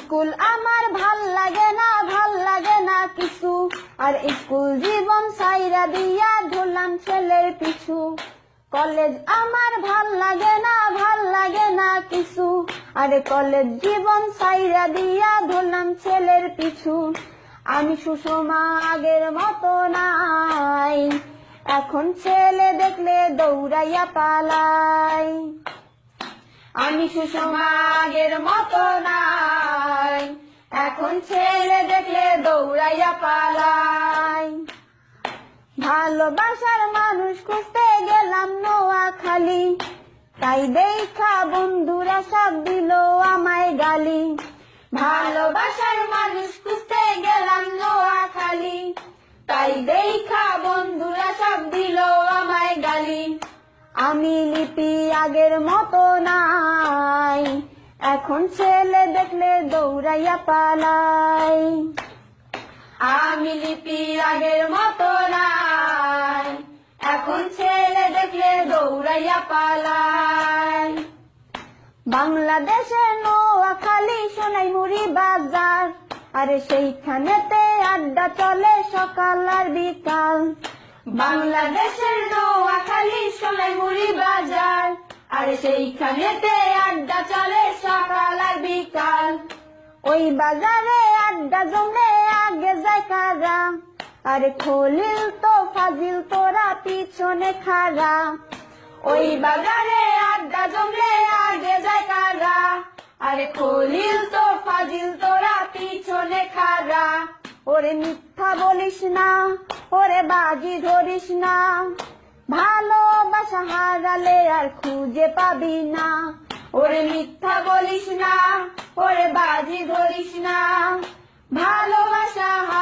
School আমার ভাল লাগে না কিছু, আর স্কুল জীবন ছাইরা দিয়া ধরলাম ছেলের পিছু। কলেজ আমার ভাল লাগে না কিছু, আরে কলেজ জীবন ছাইরা দিয়া ধরলাম ছেলের পিছু। আমি সুষমা আগের মতো নাই, এখন ছেলে দেখলে দৌড়াইয়া পালাই। আমি সুষমা আগের মতো নাই, এখন ছেলে দেখলে দৌড়াইয়া পালাই। ভালোবাসার মানুষ খুঁজতে গেলাম নোয়াখালী, তাই দেখা বন্ধুরা সব দিল আমায় গালি। ভালোবাসার মানুষ খুঁজতে গেলাম নোয়াখালী, তাই দেখা বন্ধুরা সব দিল আমায় গালি। আমি লিপি আগের মতো নাই, এখন ছেলে দেখলে দৌড়াইয়া পালাই। আমি লিপি আগের মতো নাই, এখন ছেলে দেখলে দৌড়াইয়া পালাই। বাংলাদেশের নোয়াখালী সোনাইমুড়ি বাজার, আরে সেইখানেতে আড্ডা চলে সকাল আর বিকাল। বাংলাদেশের নোয়াখালী সোনাইমুড়ি বাজার, আরে সেইখানেতে আড্ডা চলে সকাল আর বিকাল। ওই বাজারে আড্ডা জমলে আগে যায় কারা, আরে খলিল তো ফাজিল তোরা পিছনে খাড়া। ওই বাজারে আড্ডা জমলে আগে যায় কারা, আরে খলিল তো ফাজিল তোরা পিছনে খাড়া। ওরে মিথ্যা বলিস না, ওরে বাজি ধরিস না, ভালোবাসা হারালে আর খুঁজে পাবি না। ওরে মিথ্যা বলিস না, ওরে বাজি ধরিস না,